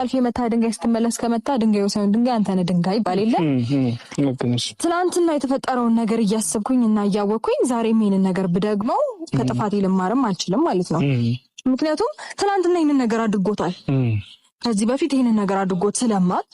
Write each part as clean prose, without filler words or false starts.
አልፌ መታ ድንጋይ ስትመለስ ከመታ ድንጋዩ ሳይሆን ድንጋይ አንተ ነህ ድንጋይ ባልይለ ትላንትና የተፈጠረውን ነገር እያሰብኩኝ እና እያወቅኩኝ ዛሬም ይሄንን ነገር ብደግመው ከጥፋቴ ልማርም አልችልም ማለት ነው። ምክንያቱም ትላንትና ይሄንን ነገር አድርጎታል። ከዚህ በፊት ይሄንን ነገር አድርጎት ስለማል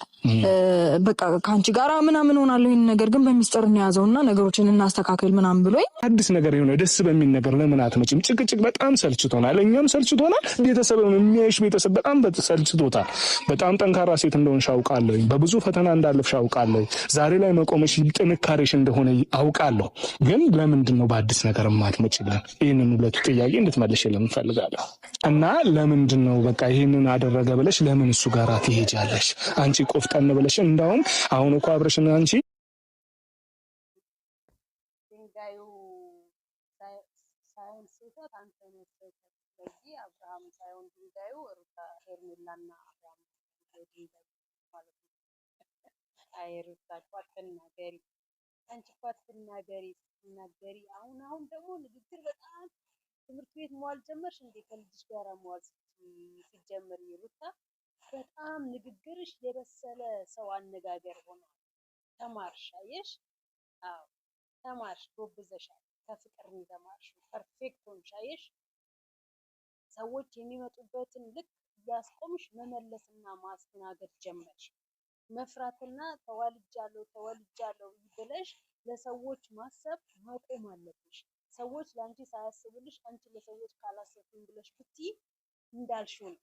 በቃ ካንቺ ጋራ ምናምን ሆናለሁ ይሄን ነገር ግን በሚስጥር እንያዘውና ነገሮችን እናስተካክል ምናምን ብሎኝ አዲስ ነገር የሆነ ደስ በሚል ነገር ለምን አትመጪም? ጭቅጭቅ በጣም ሰልችቶናል፣ እኛም ሰልችቶናል፣ ቤተሰብም የሚያይሽ ቤተሰብ በጣም ሰልችቶታል። በጣም ጠንካራ ሴት እንደሆንሽ አውቃለሁ፣ በብዙ ፈተና እንዳለፍሽ አውቃለሁ፣ ዛሬ ላይ መቆምሽ ጥንካሬሽ እንደሆነ አውቃለሁ። ግን ለምንድን ነው በአዲስ ነገር የማትመጪልን? ይሄንን ሁለቱ ጥያቄ እንድትመልሽልን እንፈልጋለሁ። እና ለምንድን ነው በቃ ይሄንን አደረገ ብለሽ ለምን እሱ ጋር ትሄጃለሽ? አንቺ ቆፍጠን ብለሽ እንዳውም አሁን እኮ አብረሽና አንቺ ድንጋዩ ሳይሆን ስህተት አንተ ነህ ስህተት። ስለዚህ አብርሃም ሳይሆን ድንጋዩ ሩታ ሄርሜላና አብርሃም ድንጋዩ ማለት ነው። አይ ሩታ እኮ አትናገሪ፣ አንቺ እኮ አትናገሪ። ስትናገሪ አሁን ደግሞ ንግግር በጣም ትምህርት ቤት መዋል ጀመርሽ እንዴ? ከልጅሽ ጋር መዋል ሲጀመር ሩታ በጣም ንግግርሽ የበሰለ ሰው አነጋገር ሆኗል። ተማርሽ፣ አየሽ? አዎ ተማርሽ፣ ጎብዘሻል። ከፍቅር ተማርሽ፣ ፐርፌክት ሆንሽ። አየሽ? ሰዎች የሚመጡበትን ልክ እያስቆምሽ መመለስና ማስተናገድ ጀመርሽ። መፍራትና ተወልጃለሁ ብለሽ ለሰዎች ማሰብ ማቆም አለብሽ። ሰዎች ለአንቺ ሳያስቡልሽ አንቺ ለሰዎች ካላሰብኩኝ ብለሽ ብትይ እንዳልሽው ነው።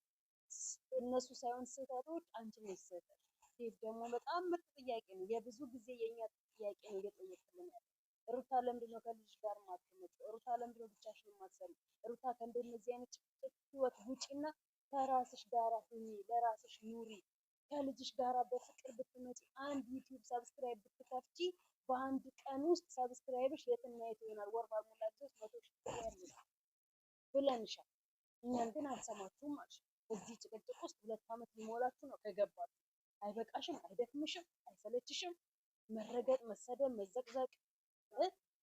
እነሱ ሳይሆን ስህተቶች አንቺ ነሽ ስህተት። ሴት ደግሞ በጣም ምርጥ ጥያቄ ነው። የብዙ ጊዜ የኛ ጥያቄ ነው እየጠየቅልን ያለ። ሩታ ለምንድን ነው ከልጅሽ ጋር ማትመጪው? ሩታ ለምንድን ነው ብቻሽን የማትሰሪው? ሩታ ከእንደነዚህ አይነት ጭቅጭቅ ህይወት ውጪና ከራስሽ ጋር ሁኚ፣ ለራስሽ ኑሪ። ከልጅሽ ጋር በፍቅር ብትመጪ አንድ ዩቲዩብ ሰብስክራይብ ብትከፍቺ በአንድ ቀን ውስጥ ሰብስክራይብሽ የትና የት ይሆናል። ወር ባልሞላ ጊዜ 100,000 ያልፋል ብለንሻል። እኛን ግን አልሰማችሁም አልሽ። እዚህ ጭቅጭቅ ውስጥ 2 ዓመት ሊሞላችሁ ነው ከገባችሁ። አይበቃሽም? አይደክምሽም? አይሰለችሽም? መረገጥ፣ መሰደብ፣ መዘቅዘቅ፣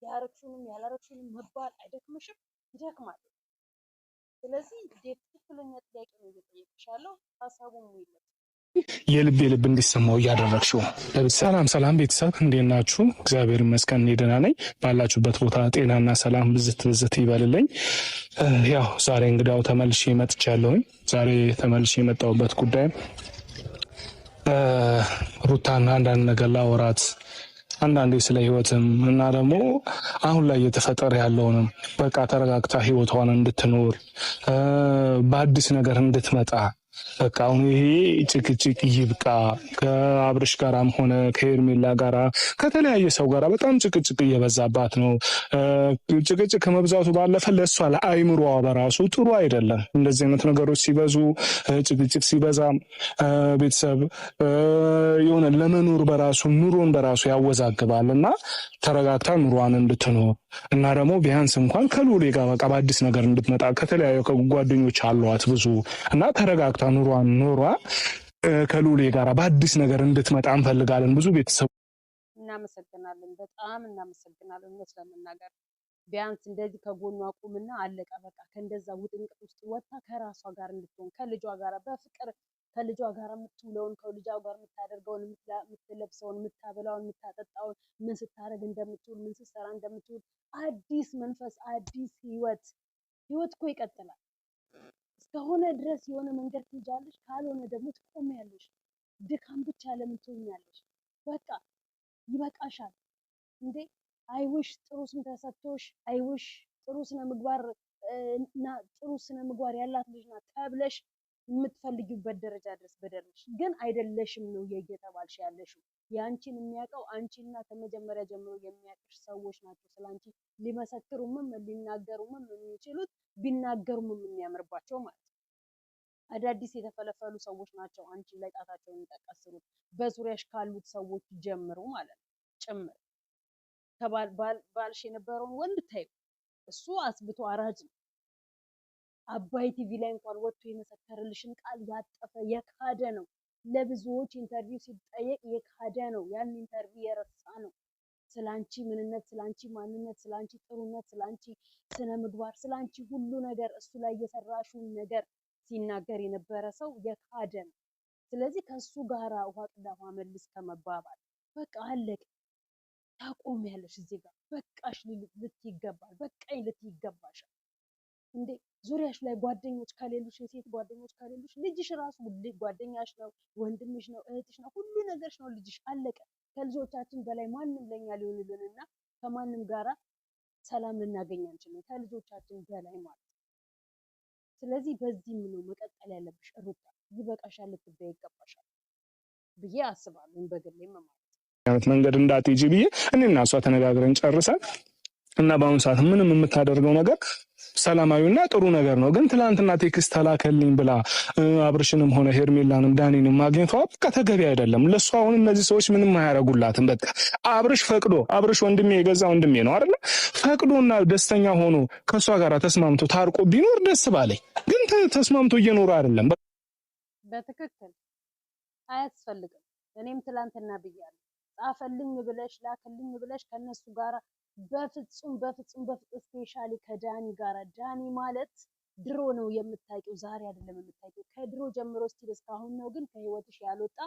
ያረግሽውንም ያላረግሽውንም መባል አይደክምሽም? ይደክማል። ስለዚህ ትክክለኛ ጥያቄ ነው እየጠየቅሻለሁ። ሀሳቡም ይለት የልብ እንዲሰማው እያደረግሽው። ሰላም ቤተሰብ እንዴት ናችሁ? እግዚአብሔር ይመስገን እኔ ደህና ነኝ። ባላችሁበት ቦታ ጤናና ሰላም ብዝት ይበልልኝ። ያው ዛሬ እንግዳው ተመልሼ መጥቻለሁኝ። ዛሬ ተመልሼ የመጣሁበት ጉዳይ ሩታና አንዳንድ ነገር ላወራት፣ አንዳንዴ ስለ ህይወትም እና ደግሞ አሁን ላይ እየተፈጠረ ያለውንም በቃ ተረጋግታ ህይወቷን እንድትኖር በአዲስ ነገር እንድትመጣ በቃ አሁን ይሄ ጭቅጭቅ ይብቃ። ከአብርሽ ጋራም ሆነ ከሄርሜላ ጋራ ከተለያየ ሰው ጋራ በጣም ጭቅጭቅ እየበዛባት ነው። ጭቅጭቅ ከመብዛቱ ባለፈ ለእሷ ለአይምሮዋ በራሱ ጥሩ አይደለም። እንደዚህ አይነት ነገሮች ሲበዙ፣ ጭቅጭቅ ሲበዛ ቤተሰብ የሆነ ለመኖር በራሱ ኑሮን በራሱ ያወዛግባል እና ተረጋግታ ኑሯን እንድትኖር እና ደግሞ ቢያንስ እንኳን ከሉሌ ጋር በቃ በአዲስ ነገር እንድትመጣ ከተለያዩ ጓደኞች አሏት ብዙ እና ተረጋግታ ኑሯን ኖሯ ከሉሌ ጋር በአዲስ ነገር እንድትመጣ እንፈልጋለን። ብዙ ቤተሰብ እናመሰግናለን፣ በጣም እናመሰግናለን። እውነት ለመናገር ቢያንስ እንደዚህ ከጎኗ ቁምና አለቀ በቃ። ከእንደዛ ውጥንቅጥ ውስጥ ወጥታ ከራሷ ጋር እንድትሆን ከልጇ ጋር በፍቅር ከልጇ ጋር የምትውለውን ከልጇ ጋር የምታደርገውን የምትለብሰውን የምታበላውን የምታጠጣውን ምን ስታደርግ እንደምትውል ምን ስትሰራ እንደምትውል አዲስ መንፈስ አዲስ ህይወት እኮ ይቀጥላል። እስከሆነ ድረስ የሆነ መንገድ ትይዣለሽ፣ ካልሆነ ደግሞ ትቆሚያለሽ። ድካም ብቻ ለምን ትሆኛለሽ? በቃ ይበቃሻል እንዴ! አይውሽ ጥሩ ስም ተሰጥቶሽ፣ አይውሽ ጥሩ ስነ ምግባር ያላት ልጅ ናት ተብለሽ የምትፈልጊበት ደረጃ ድረስ በደረስሽ። ግን አይደለሽም ነው እየተባልሽ ያለሽው። ያንቺን የሚያውቀው አንቺና ከመጀመሪያ ጀምሮ የሚያውቅሽ ሰዎች ናቸው ስላንቺ ሊመሰክሩም ሊናገሩም የሚችሉት፣ ቢናገሩም የሚያምርባቸው ማለት ነው። አዳዲስ የተፈለፈሉ ሰዎች ናቸው አንቺ ላይ ጣታቸውን የሚጠቀስሩት፣ በዙሪያሽ ካሉት ሰዎች ጀምሮ ማለት ነው ጭምር። ባልሽ የነበረውን ወንድ ታዩ፣ እሱ አስብቶ አራጅ ነው። አባይ ቲቪ ላይ እንኳን ወጥቶ የመሰከረልሽን ቃል ያጠፈ የካደ ነው። ለብዙዎች ኢንተርቪው ሲጠየቅ የካደ ነው። ያን ኢንተርቪው የረሳ ነው። ስላንቺ ምንነት፣ ስላንቺ ማንነት፣ ስላንቺ ጥሩነት፣ ስላንቺ ስነ ምግባር፣ ስላንቺ ሁሉ ነገር እሱ ላይ የሰራሽውን ነገር ሲናገር የነበረ ሰው የካደ ነው። ስለዚህ ከሱ ጋራ ውሃ ቅዳ ውሃ መልስ ከመባባል በቃ አለቀ። ታቆሚያለሽ እዚህ ጋር በቃሽ ልትይ ይገባል። በቃኝ ልትይ ይገባሻል። እንዴ ዙሪያሽ ላይ ጓደኞች ከሌሉሽ፣ የሴት ጓደኞች ከሌሉሽ፣ ልጅሽ ራሱ ጓደኛሽ ነው፣ ወንድምሽ ነው፣ እህትሽ ነው፣ ሁሉ ነገርሽ ነው ልጅሽ። አለቀ። ከልጆቻችን በላይ ማንም ለኛ ሊሆንልንና ከማንም ጋራ ሰላም ልናገኝ አንችልም፣ ከልጆቻችን በላይ ማለት ነው። ስለዚህ በዚህም ነው መቀጠል ያለብሽ ሩታ። ይበቃሻል፣ ልትበይ ይገባሻል ብዬ አስባለሁ በግሌም ማለት አይነት መንገድ እንዳትሄጂ ብዬ እኔና እሷ ተነጋግረን ጨርሰን እና በአሁኑ ሰዓት ምንም የምታደርገው ነገር ሰላማዊና ጥሩ ነገር ነው። ግን ትላንትና ቴክስት ተላከልኝ ብላ አብርሽንም ሆነ ሄርሜላንም ዳኒንም ማግኘቷ በቃ ተገቢ አይደለም። ለሷ አሁን እነዚህ ሰዎች ምንም አያረጉላትም። በቃ አብርሽ ፈቅዶ፣ አብርሽ ወንድሜ የገዛ ወንድሜ ነው አይደል? ፈቅዶና ደስተኛ ሆኖ ከሷ ጋር ተስማምቶ ታርቆ ቢኖር ደስ ባለኝ። ግን ተስማምቶ እየኖረ አይደለም። በትክክል አያስፈልግም። እኔም ትላንትና ብያለሁ። ጻፈልኝ ብለሽ ላክልኝ ብለሽ ከነሱ ጋር በፍጹም ስፔሻሊ ከዳኒ ጋር። ዳኒ ማለት ድሮ ነው የምታውቂው፣ ዛሬ አይደለም የምታውቂው። ከድሮ ጀምሮ እስቲል እስካሁን ነው። ግን ከህይወትሽ ያልወጣ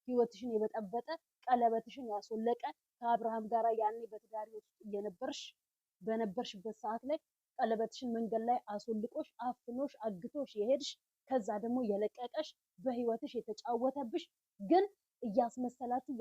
ህይወትሽን የበጠበጠ ቀለበትሽን ያስወለቀ ከአብርሃም ጋር ያኔ በትዳር ውስጥ በነበርሽበት ሰዓት ላይ ቀለበትሽን መንገድ ላይ አስወልቆሽ አፍኖሽ አግቶሽ የሄድሽ ከዛ ደግሞ የለቀቀሽ በህይወትሽ የተጫወተብሽ ግን እያስመሰላችሁ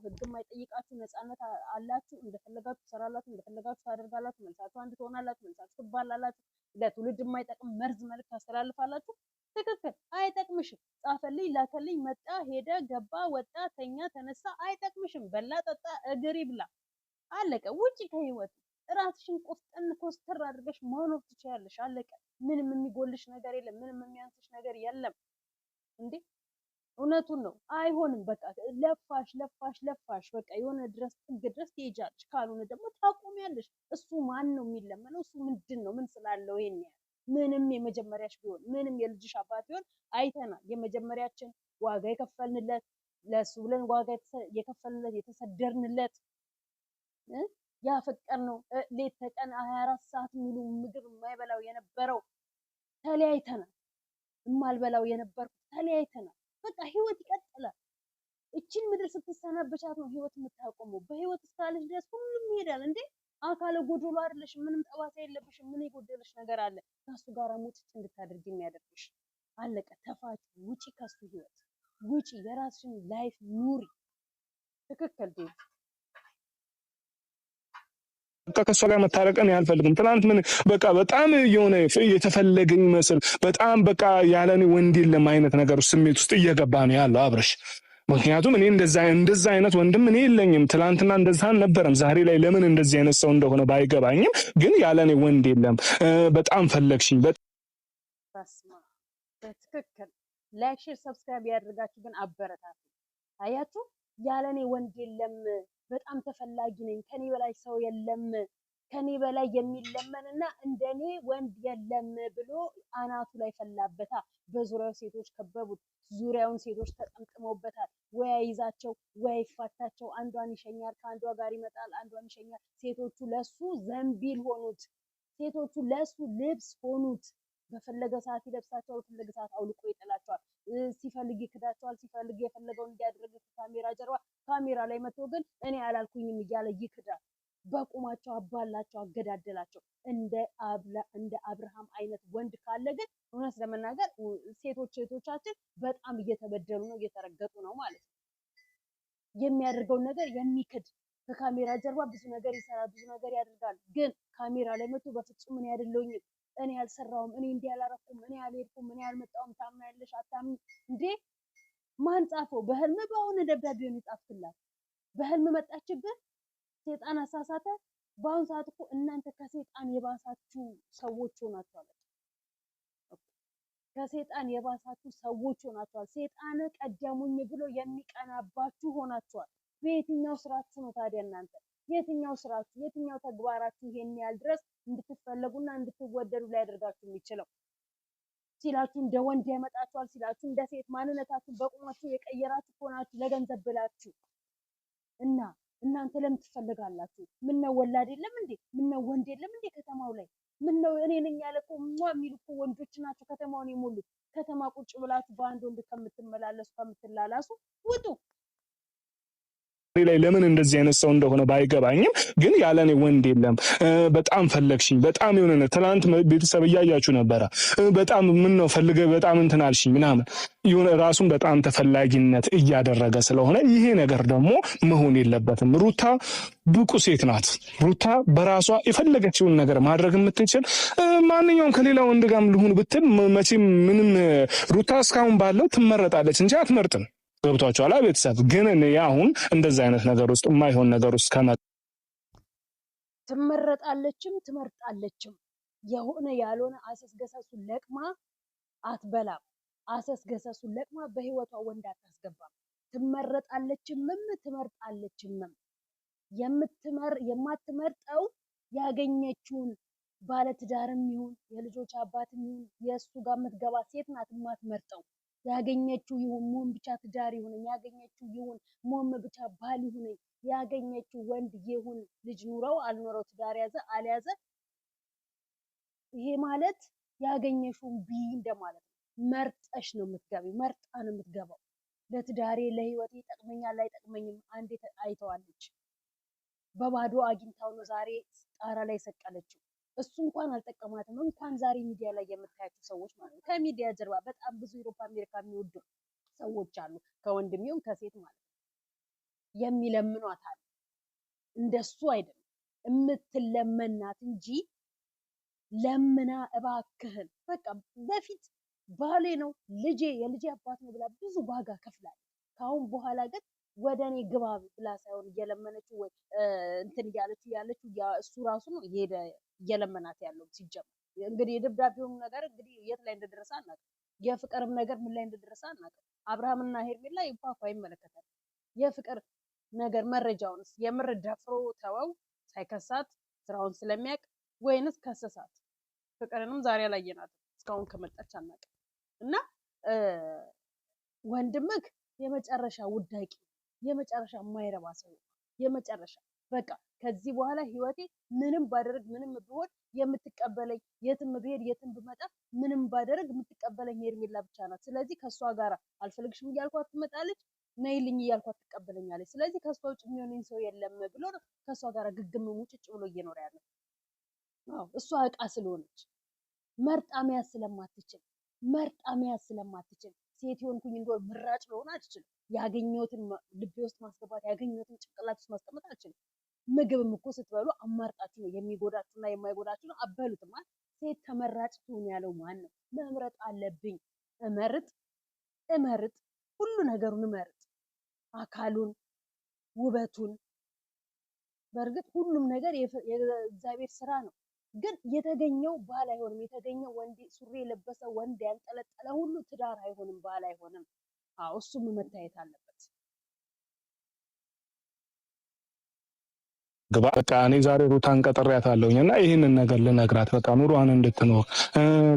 ህግ የማይጠይቃችሁ ነፃነት አላችሁ። እንደፈለጋችሁ ትሰራላችሁ፣ እንደፈለጋችሁ ታደርጋላችሁ። መልሳችሁ አንድ ትሆናላችሁ፣ መልሳችሁ ትባላላችሁ። ለትውልድ የማይጠቅም መርዝ መልዕክት ታስተላልፋላችሁ። ትክክል፣ አይጠቅምሽም። ጻፈልኝ፣ ላከልኝ፣ መጣ፣ ሄደ፣ ገባ፣ ወጣ፣ ተኛ፣ ተነሳ፣ አይጠቅምሽም። በላ፣ ጠጣ፣ እግር ይብላ፣ አለቀ። ውጪ ከህይወት ራስሽን ቆፍጠን ኮስተር አድርገሽ መኖር ትችያለሽ። አለቀ። ምንም የሚጎልሽ ነገር የለም። ምንም የሚያንስሽ ነገር የለም። እንዴ እውነቱን ነው። አይሆንም። በቃ ለፋሽ በቃ የሆነ ድረስ ጥግ ድረስ ትሄጃለሽ። ካልሆነ ደግሞ ታቆሚያለሽ። እሱ ማን ነው የሚለመነው? እሱ ምንድን ነው? ምን ስላለው ይሄን ያህል? ምንም የመጀመሪያሽ ቢሆን ምንም የልጅሽ አባት ቢሆን አይተናል። የመጀመሪያችን ዋጋ የከፈልንለት ለሱ ብለን ዋጋ የከፈልንለት የተሰደርንለት ያፈቀርነው ሌት ተቀን 24 ሰዓት ሙሉ ምግብ የማይበላው የነበረው ተለያይተናል። የማልበላው የነበርኩት ተለያይተናል። በቃ ህይወት ይቀጥላል። እቺን ምድር ስትሰናበቻት ነው ህይወት የምታቆመው። በህይወት እስካለሽ ድረስ ሁሉም ይሄዳል። እንዴ አካለ ጎዶሎ አይደለሽ፣ ምንም ጠባሳ የለብሽም። ምን የጎደለሽ ነገር አለ? ከሱ ጋር ሙጭጭ እንድታደርጊ የሚያደርግሽ። አለቀ። ተፋጭ፣ ውጪ፣ ከሱ ህይወት ውጪ፣ የራስሽን ላይፍ ኑሪ። ትክክል ዴ በቃ ከሷ ጋር መታረቅን አልፈልግም። ትናንት ምን በቃ በጣም የሆነ የተፈለገኝ መስል በጣም በቃ ያለኔ ወንድ የለም አይነት ነገር ስሜት ውስጥ እየገባ ነው ያለው አብርሽ። ምክንያቱም እኔ እንደዛ አይነት ወንድም እኔ የለኝም። ትናንትና እንደዛ አልነበረም። ዛሬ ላይ ለምን እንደዚህ አይነት ሰው እንደሆነ ባይገባኝም ግን ያለኔ ወንድ የለም። በጣም ፈለግሽኝ። በትክክል ላይክ፣ ሼር፣ ሰብስክራይብ ያደርጋችሁ ግን አበረታቱ። አያችሁ ያለኔ ወንድ የለም፣ በጣም ተፈላጊ ነኝ፣ ከኔ በላይ ሰው የለም፣ ከኔ በላይ የሚለመንና እንደኔ ወንድ የለም ብሎ አናቱ ላይ ፈላበታ። በዙሪያው ሴቶች ከበቡት፣ ዙሪያውን ሴቶች ተጠምጥመውበታል። ወይ ይዛቸው ወይ ይፋታቸው። አንዷን ይሸኛል፣ ከአንዷ ጋር ይመጣል፣ አንዷን ይሸኛል። ሴቶቹ ለሱ ዘንቢል ሆኑት፣ ሴቶቹ ለሱ ልብስ ሆኑት። በፈለገ ሰዓት ይለብሳቸዋል፣ በፈለገ ሰዓት አውልቆ ይጥላቸዋል። ሲፈልግ ይክዳቸዋል፣ ሲፈልግ የፈለገውን እንዲያደርግ ካሜራ ጀርባ፣ ካሜራ ላይ መጥቶ ግን እኔ አላልኩኝም እያለ ይክዳል። በቁማቸው አባላቸው፣ አገዳደላቸው። እንደ አብርሃም አይነት ወንድ ካለ ግን እውነት ለመናገር ሴቶቻችን በጣም እየተበደሉ ነው፣ እየተረገጡ ነው ማለት ነው። የሚያደርገውን ነገር የሚክድ ከካሜራ ጀርባ ብዙ ነገር ይሰራል፣ ብዙ ነገር ያደርጋል። ግን ካሜራ ላይ መጥቶ በፍጹም እኔ አይደለሁኝም፣ እኔ አልሰራውም፣ እኔ እንዲህ አላረኩም፣ እኔ አልሄድኩም፣ እኔ አልመጣሁም፣ ታምናለሽ አታምኝ እንዴ? ማን ጻፈው? በህልም በአሁን ደብዳቤውን ይጻፍክላት? በህልም መጣችብህ? ሴጣን አሳሳተ? በአሁን ሰዓት እኮ እናንተ ከሴጣን የባሳችሁ ሰዎች ሆናችኋል። ከሴጣን የባሳችሁ ሰዎች ሆናችኋል። ሴጣን ቀደሙኝ ብሎ የሚቀናባችሁ ሆናችኋል። በየትኛው ስራችሁ ነው ታዲያ እናንተ? የትኛው ስራችሁ፣ የትኛው ተግባራችሁ ይሄን ያህል ድረስ እንድትፈለጉና እንድትወደዱ ሊያደርጋችሁ የሚችለው? ሲላችሁ እንደ ወንድ ያመጣችኋል፣ ሲላችሁ እንደ ሴት ማንነታችሁን በቁማችሁ የቀየራችሁ ሆናችሁ ለገንዘብ ብላችሁ እና እናንተ ለምን ትፈልጋላችሁ? ምነው ወላድ የለም እንዴ? ምነው ወንድ የለም እንዴ ከተማው ላይ? ምን ነው እኔ ነኝ ያለቆ የሚልኩ ወንዶች ናቸው ከተማውን የሞሉት። ከተማ ቁጭ ብላችሁ በአንድ ወንድ ከምትመላለሱ ከምትላላሱ ውጡ። ላይ ለምን እንደዚህ አይነት ሰው እንደሆነ ባይገባኝም ግን ያለኔ ወንድ የለም። በጣም ፈለግሽኝ፣ በጣም የሆነ ትናንት ቤተሰብ እያያችሁ ነበረ። በጣም ምን ነው ፈልገ በጣም እንትን አልሽኝ ምናምን የሆነ ራሱን በጣም ተፈላጊነት እያደረገ ስለሆነ ይሄ ነገር ደግሞ መሆን የለበትም። ሩታ ብቁ ሴት ናት። ሩታ በራሷ የፈለገችውን ነገር ማድረግ የምትችል ማንኛውም ከሌላ ወንድ ጋርም ልሁን ብትል መቼም ምንም ሩታ እስካሁን ባለው ትመረጣለች እንጂ አትመርጥም። ገብቷቸዋል ቤተሰብ። ግን እኔ አሁን እንደዛ አይነት ነገር ውስጥ የማይሆን ነገር ውስጥ ትመረጣለችም ትመርጣለችም የሆነ ያልሆነ አሰስገሰሱን ለቅማ አትበላም። አሰስገሰሱን ለቅማ በህይወቷ ወንድ አታስገባም። ትመረጣለችም ትመርጣለችም። የማትመርጠው ያገኘችውን ባለትዳርም ይሁን የልጆች አባትም ይሁን የእሱ ጋር የምትገባ ሴት ናት የማትመርጠው። ያገኘችው ይሁን ሞም ብቻ ትዳር ይሁን ያገኘችው ይሁን ሞም ብቻ ባል ይሁን ያገኘችው ወንድ ይሁን ልጅ ኑረው አልኖረው ትዳር ያዘ አልያዘ ይሄ ማለት ያገኘሽውን ቢ እንደማለት ነው። መርጠሽ ነው የምትገቢው። መርጣ ነው የምትገባው። ለትዳሬ ለህይወቴ ይጠቅመኛል አይጠቅመኝም አንዴ አይተዋለች። በባዶ አግኝታው ነው ዛሬ ጣራ ላይ ሰቀለችው። እሱ እንኳን አልጠቀማትም። እንኳን ዛሬ ሚዲያ ላይ የምታያቸው ሰዎች ማለት ነው። ከሚዲያ ጀርባ በጣም ብዙ ዩሮፕ አሜሪካ የሚወዱ ሰዎች አሉ፣ ከወንድም ይሁን ከሴት ማለት ነው። የሚለምኗት አለ። እንደሱ አይደለም የምትለመናት እንጂ ለምና እባክህን በቃ በፊት ባሌ ነው ልጄ የልጄ አባት ነው ብላ ብዙ ዋጋ ከፍላለች። ካሁን በኋላ ግን ወደ እኔ ግባ ብላ ሳይሆን እየለመነችው ወይ እንትን እያለችው እሱ ራሱ ነው እየለመናት ያለው። ሲጀመር እንግዲህ የደብዳቤውን ነገር እንግዲህ የት ላይ እንደደረሰ አናውቅም። የፍቅርም ነገር ምን ላይ እንደደረሰ አናውቅም። አብርሃምና ሄርሜላ ይፋፋ ይመለከታል። የፍቅር ነገር መረጃውንስ የምር ደፍሮ ተወው ሳይከሳት ስራውን ስለሚያውቅ ወይንስ ከሰሳት? ፍቅርንም ዛሬ አላየናትም እስካሁን ከመጣች አናውቅም። እና ወንድምክ የመጨረሻ ውዳቂ የመጨረሻ የማይረባ ሰው የመጨረሻ በቃ ከዚህ በኋላ ህይወቴ ምንም ባደረግ ምንም ብሆን የምትቀበለኝ የትም ብሄድ የትም ብመጣ ምንም ባደረግ የምትቀበለኝ ሄርሜላ ብቻ ናት። ስለዚህ ከሷ ጋር አልፈልግሽም እያልኳት ትመጣለች፣ ነይልኝ እያልኳት ትቀበለኛለች። ስለዚህ ከሷ ውጭ የሚሆነኝ ሰው የለም ብሎ ነው ከሷ ጋር ግግም ሙጭጭ ብሎ እየኖረ ያለ። አዎ እሷ እቃ ስለሆነች መርጣ መያዝ ስለማትችል ሴት ሆንኩኝ እንደው ምራጭ ለሆነ አልችልም። ያገኘሁትን ልቤ ውስጥ ማስገባት ያገኘሁትን ጭንቅላት ውስጥ ማስቀመጥ አልችልም። ምግብም እኮ ስትበሉ አማርጣችሁ ነው የሚጎዳችሁና የማይጎዳችሁ ነው አበሉት ማለት። ሴት ተመራጭ ትሁን ያለው ማን ነው? መምረጥ አለብኝ። እመርጥ ሁሉ ነገሩን እመርጥ፣ አካሉን፣ ውበቱን። በእርግጥ ሁሉም ነገር የእግዚአብሔር ስራ ነው። ግን የተገኘው ባል አይሆንም። የተገኘው ወንድ ሱሪ የለበሰ ወንድ ያንጠለጠለ ሁሉ ትዳር አይሆንም፣ ባል አይሆንም። አዎ እሱም መታየት አለበት። በቃ እኔ ዛሬ ሩታን ቀጥሬያታለሁኝ እና ይህንን ነገር ልነግራት በቃ ኑሯን እንድትኖር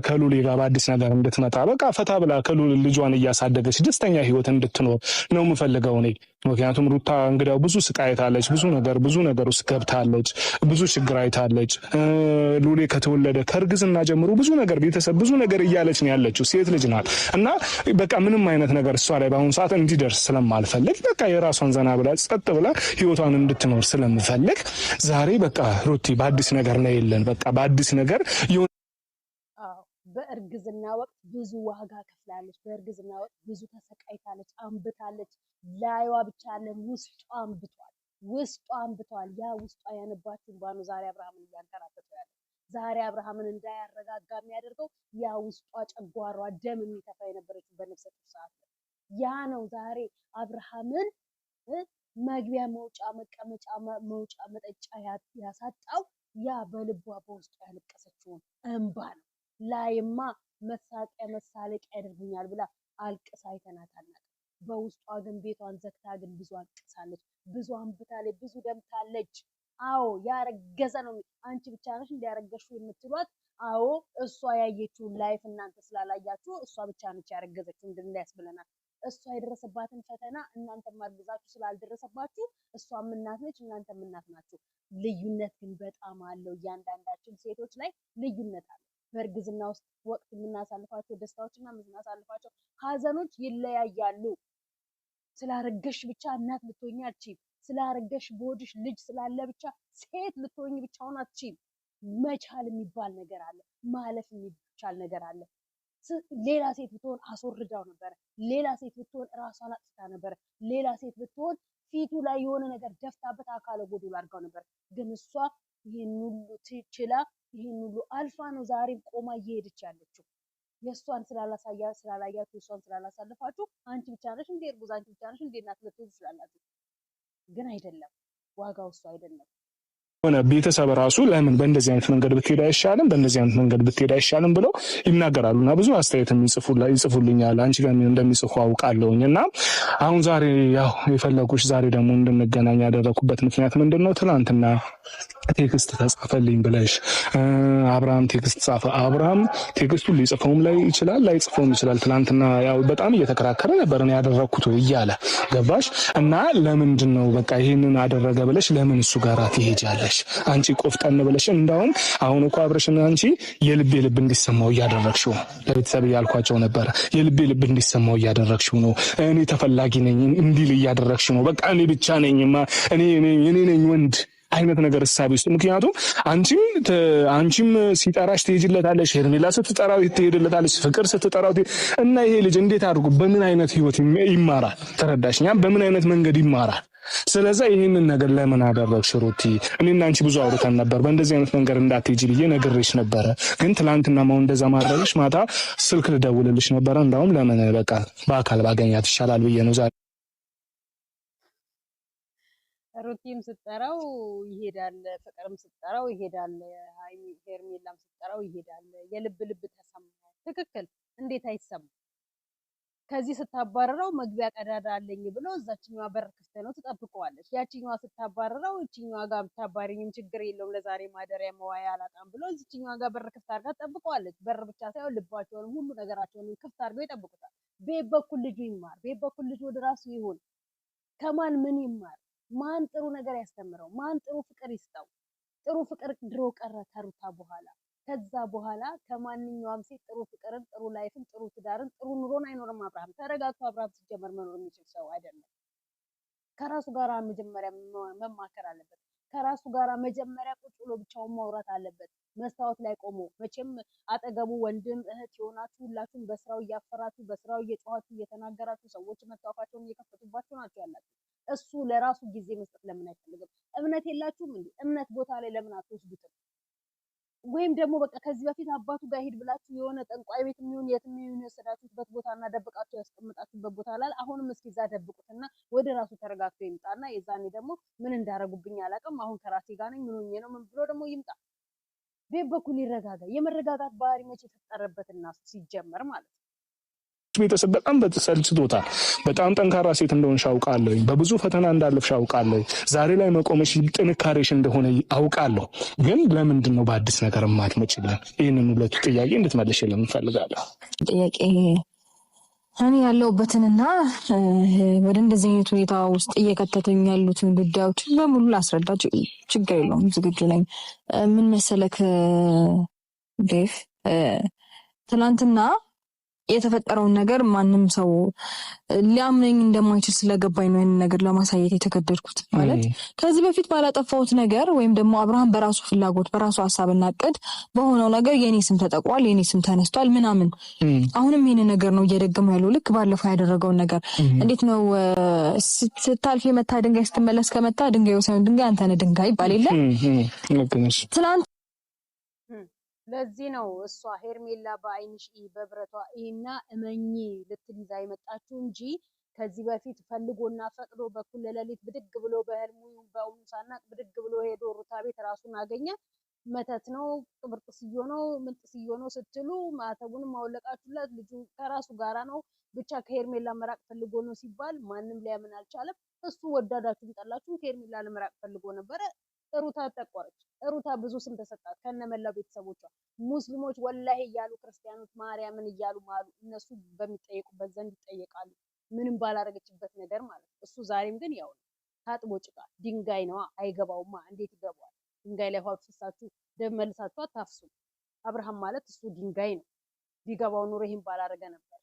ከሉሊ ጋር በአዲስ ነገር እንድትመጣ በቃ ፈታ ብላ ከሉሊ ልጇን እያሳደገች ደስተኛ ህይወት እንድትኖር ነው የምፈልገው እኔ። ምክንያቱም ሩታ እንግዲያው ብዙ ስቃይ አይታለች፣ ብዙ ነገር ውስጥ ገብታለች፣ ብዙ ችግር አይታለች። ሉሊ ከተወለደ ከእርግዝና ጀምሮ ብዙ ነገር ቤተሰብ ብዙ ነገር እያለች ነው ያለችው። ሴት ልጅ ናት እና በቃ ምንም አይነት ነገር እሷ ላይ በአሁኑ ሰዓት እንዲደርስ ስለማልፈልግ በቃ የራሷን ዘና ብላ ጸጥ ብላ ህይወቷን እንድትኖር ስለምፈልግ ዛሬ በቃ ሩቲ በአዲስ ነገር ነው የለን በቃ በአዲስ ነገር በእርግዝና ወቅት ብዙ ዋጋ ከፍላለች። በእርግዝና ወቅት ብዙ ተሰቃይታለች፣ አንብታለች። ላይዋ ብቻ ያለን ውስጧ አንብቷል። ያ ውስጧ ያነባችውን ባኑ ዛሬ አብርሃምን እያንከራተተው ያለ ዛሬ አብርሃምን እንዳያረጋጋ የሚያደርገው ያ ውስጧ ጨጓሯ ደም የሚተፋ የነበረችው በነፍሰ ጡር ሰዓት ያ ነው ዛሬ አብርሃምን መግቢያ መውጫ መቀመጫ መውጫ መጠጫ ያሳጣው ያ በልቧ በውስጡ ያለቀሰችውን እንባ ነው። ላይማ መሳቂያ መሳለቂያ ያደርጉኛል ብላ አልቅሳ አይተናታል። በውስጧ ግን ቤቷን ዘግታ ግን ብዙ አልቅሳለች፣ ብዙ አንብታለች፣ ብዙ ደምታለች። አዎ ያረገዘ ነው። አንቺ ብቻ ነሽ እንዲያረገሽው የምትሏት? አዎ እሷ ያየችውን ላይፍ እናንተ ስላላያችሁ እሷ ብቻ ነች ያረገዘችው እንድንል ያስብለናል። እሷ የደረሰባትን ፈተና እናንተም አርግዛችሁ ስላልደረሰባችሁ እሷም እናት ነች እናንተም እናት ናችሁ። ልዩነት ግን በጣም አለው። እያንዳንዳችን ሴቶች ላይ ልዩነት አለ። በእርግዝና ውስጥ ወቅት የምናሳልፋቸው ደስታዎችና የምናሳልፋቸው ሀዘኖች ይለያያሉ። ስላረገሽ ብቻ እናት ልትሆኚ አትችይም። ስላረገሽ በሆድሽ ልጅ ስላለ ብቻ ሴት ልትሆኚ ብቻውን አትችይም። መቻል የሚባል ነገር አለ። ማለፍ የሚቻል ነገር አለ። ሌላ ሴት ብትሆን አስወርዳው ነበረ። ሌላ ሴት ብትሆን ራሷን አጥፍታ ነበረ። ሌላ ሴት ብትሆን ፊቱ ላይ የሆነ ነገር ደፍታበት አካለ ጎዶሎ አድርጋው ነበር። ግን እሷ ይህን ሁሉ ትችላ ይህን ሁሉ አልፋ ነው ዛሬም ቆማ እየሄደች ያለችው። የእሷን ስላላያችሁ የእሷን ስላላሳለፋችሁ አንቺ ብቻ ነሽ እንደ እርጉዝ አንቺ ብቻ ነሽ እንደ እናት ልትሆን ትችላላችሁ። ግን አይደለም፣ ዋጋው እሱ አይደለም። ሆነ ቤተሰብ ራሱ ለምን በእንደዚህ አይነት መንገድ ብትሄድ አይሻልም፣ በእንደዚህ አይነት መንገድ ብትሄድ አይሻልም ብለው ይናገራሉና ብዙ አስተያየት ይጽፉልኛል። አንቺ ጋር እንደሚጽፉ አውቃለሁኝ። እና አሁን ዛሬ ያው የፈለጉሽ ዛሬ ደግሞ እንድንገናኝ ያደረኩበት ምክንያት ምንድነው? ትናንትና ቴክስት ተጻፈልኝ ብለሽ አብርሃም ቴክስት ጻፈ። አብርሃም ቴክስቱን ሊጽፈውም ላይ ይችላል ላይጽፈውም ይችላል። ትናንትና ያው በጣም እየተከራከረ ነበር ነው ያደረኩት እያለ ገባሽ? እና ለምንድን ነው በቃ ይሄንን አደረገ ብለሽ ለምን እሱ ጋር ትሄጃለሽ? አንቺ ቆፍጠን ብለሽ እንዳውም አሁን እኮ አብረሽና አንቺ የልቤ ልብ እንዲሰማው እያደረግሽው ለቤተሰብ እያልኳቸው ነበረ። የልቤ ልብ እንዲሰማው እያደረግሽው ነው። እኔ ተፈላጊ ነኝ እንዲል እያደረግሽው ነው። በቃ እኔ ብቻ ነኝማ እኔ ነኝ ወንድ አይነት ነገር እሳቢ ውስጥ። ምክንያቱም አንቺም ሲጠራሽ ትሄጂለታለሽ፣ ሄርሜላ ስትጠራው ትሄድለታለሽ፣ ፍቅር ስትጠራው እና ይሄ ልጅ እንዴት አድርጎ በምን አይነት ህይወት ይማራል? ተረዳሽኛ? በምን አይነት መንገድ ይማራል? ስለዚህ ይህንን ነገር ለምን አደረግሽ ሩቲ? እኔና አንቺ ብዙ አውርተን ነበር። በእንደዚህ አይነት መንገድ እንዳትሄጂ ብዬ ነግሬሽ ነበረ። ግን ትላንትና ማው እንደዛ ማድረግሽ ማታ ስልክ ልደውልልሽ ነበረ። እንዳውም ለምን በቃ በአካል ባገኛት ይሻላል ብዬ ነው ዛሬ። ሩቲም ስትጠራው ይሄዳል፣ ፍቅርም ስትጠራው ይሄዳል፣ ሄርሜላም ስትጠራው ይሄዳል። የልብ ልብ ተሰማ። ትክክል። እንዴት አይሰማም? ከዚህ ስታባረረው መግቢያ ቀዳዳ አለኝ ብሎ እዛችኛዋ በር ክፍት ነው ትጠብቀዋለች። ያቺኛዋ ስታባረረው እቺኛዋ ጋር ብታባሪኝም ችግር የለውም ለዛሬ ማደሪያ መዋያ አላጣም ብሎ እዚችኛዋ ጋር በር ክፍት አድርጋ ትጠብቀዋለች። በር ብቻ ሳይሆን ልባቸውን ሁሉ ነገራቸውን ክፍት አድርገው ይጠብቁታል። ቤት በኩል ልጁ ይማር፣ ቤት በኩል ልጁ ወደ ራሱ ይሁን። ከማን ምን ይማር? ማን ጥሩ ነገር ያስተምረው? ማን ጥሩ ፍቅር ይስጠው? ጥሩ ፍቅር ድሮ ቀረ ከሩታ በኋላ። ከዛ በኋላ ከማንኛውም ሴት ጥሩ ፍቅርን፣ ጥሩ ላይፍን፣ ጥሩ ትዳርን፣ ጥሩ ኑሮን አይኖርም አብርሃም። ተረጋግቶ አብርሃም ሲጀመር መኖር የሚችል ሰው አይደለም። ከራሱ ጋር መጀመሪያ መማከር አለበት። ከራሱ ጋር መጀመሪያ ቁጭ ብሎ ብቻውን ማውራት አለበት። መስታወት ላይ ቆሞ መቼም አጠገቡ ወንድም እህት የሆናችሁ ሁላችሁም በስራው እያፈራችሁ በስራው እየጮኻችሁ እየተናገራችሁ ሰዎች መታወፋቸውን እየከፈቱባችሁ ናቸው ያላችሁ። እሱ ለራሱ ጊዜ መስጠት ለምን አይፈልግም? እምነት የላችሁም እንዴ? እምነት ቦታ ላይ ለምን አትወስዱትም? ወይም ደግሞ በቃ ከዚህ በፊት አባቱ ጋር ሂድ ብላችሁ የሆነ ጠንቋይ ቤት የሚሆን የት የሚሆን የወሰዳችሁበት ቦታና ደብቃችሁ ያስቀምጣችሁበት ቦታ ላይ አሁንም እስኪ እዛ ደብቁትና ወደ ራሱ ተረጋግቶ ይምጣና የዛኔ ደግሞ ምን እንዳረጉብኝ አላውቅም፣ አሁን ከራሴ ጋር ነኝ፣ ምን ሆኜ ነው ምን ብሎ ደግሞ ይምጣ። ቤት በኩል ይረጋጋ። የመረጋጋት ባህሪ መቼ ተፈጠረበትና ሲጀመር ማለት ነው። ቤተሰብ በጣም ሰልችቶታል። በጣም ጠንካራ ሴት እንደሆንሽ አውቃለሁ። በብዙ ፈተና እንዳለፍሽ አውቃለሁ። ዛሬ ላይ መቆመሽ ጥንካሬሽ እንደሆነ አውቃለሁ። ግን ለምንድን ነው በአዲስ ነገር የማትመጪልን? ይህንን ሁለቱ ጥያቄ እንድትመልሽልን እንፈልጋለሁ። ጥያቄ እኔ ያለሁበትንና ወደ እንደዚህ አይነት ሁኔታ ውስጥ እየከተቱኝ ያሉትን ጉዳዮች በሙሉ ላስረዳችሁ። ችግር የለውም፣ ዝግጁ ነኝ። ምን መሰለክ ዴቭ፣ ትናንትና የተፈጠረውን ነገር ማንም ሰው ሊያምነኝ እንደማይችል ስለገባኝ ነው ይሄንን ነገር ለማሳየት የተገደድኩት። ማለት ከዚህ በፊት ባላጠፋሁት ነገር ወይም ደግሞ አብርሃም በራሱ ፍላጎት በራሱ ሀሳብና እቅድ በሆነው ነገር የኔ ስም ተጠቅሯል፣ የኔ ስም ተነስቷል ምናምን። አሁንም ይሄንን ነገር ነው እየደገመው ያለው። ልክ ባለፈው ያደረገውን ነገር እንዴት ነው ስታልፍ የመታ ድንጋይ ስትመለስ ከመታ ድንጋዩ ሳይሆን ድንጋይ አንተ ነህ ድንጋይ ይባል የለ ትናንት። ለዚህ ነው እሷ ሄርሜላ በአይንሽ በብረቷ ይሄና እመኚ ልትል ይዛ የመጣችው እንጂ ከዚህ በፊት ፈልጎና ፈቅዶ በኩል ሌሊት ብድግ ብሎ በህልሙ በእውኑ ሳናቅ ብድግ ብሎ ሄዶ ሩታ ቤት ራሱን አገኘ። መተት ነው ቅብርጥስዮ ነው ምንጥስዮ ነው ስትሉ ማተቡንም ማውለቃችሁላት። ልጁ ከራሱ ጋራ ነው ብቻ ከሄርሜላ መራቅ ፈልጎ ነው ሲባል ማንም ሊያምን አልቻለም። እሱ ወዳዳችሁም ጠላችሁም ከሄርሜላ ለመራቅ ፈልጎ ነበረ። ሩታ ተቆረች። ሩታ ብዙ ስም ተሰጣት ከነመላው ቤተሰቦቿ። ሙስሊሞች ወላሂ እያሉ ክርስቲያኖች ማርያምን እያሉ ማሉ። እነሱ በሚጠየቁበት ዘንድ ይጠየቃሉ። ምንም ባላረገችበት ነገር ማለት ነው። እሱ ዛሬም ግን ያው ታጥቦ ጭቃ ድንጋይ ነው አይገባውማ። እንዴት ይገባዋል? ድንጋይ ላይ ውሃ ፍሳችሁ ደም መልሳችሁ አታፍሱ። አብርሃም ማለት እሱ ድንጋይ ነው። ቢገባው ኑሮ ይሄን ባላረገ ነበር።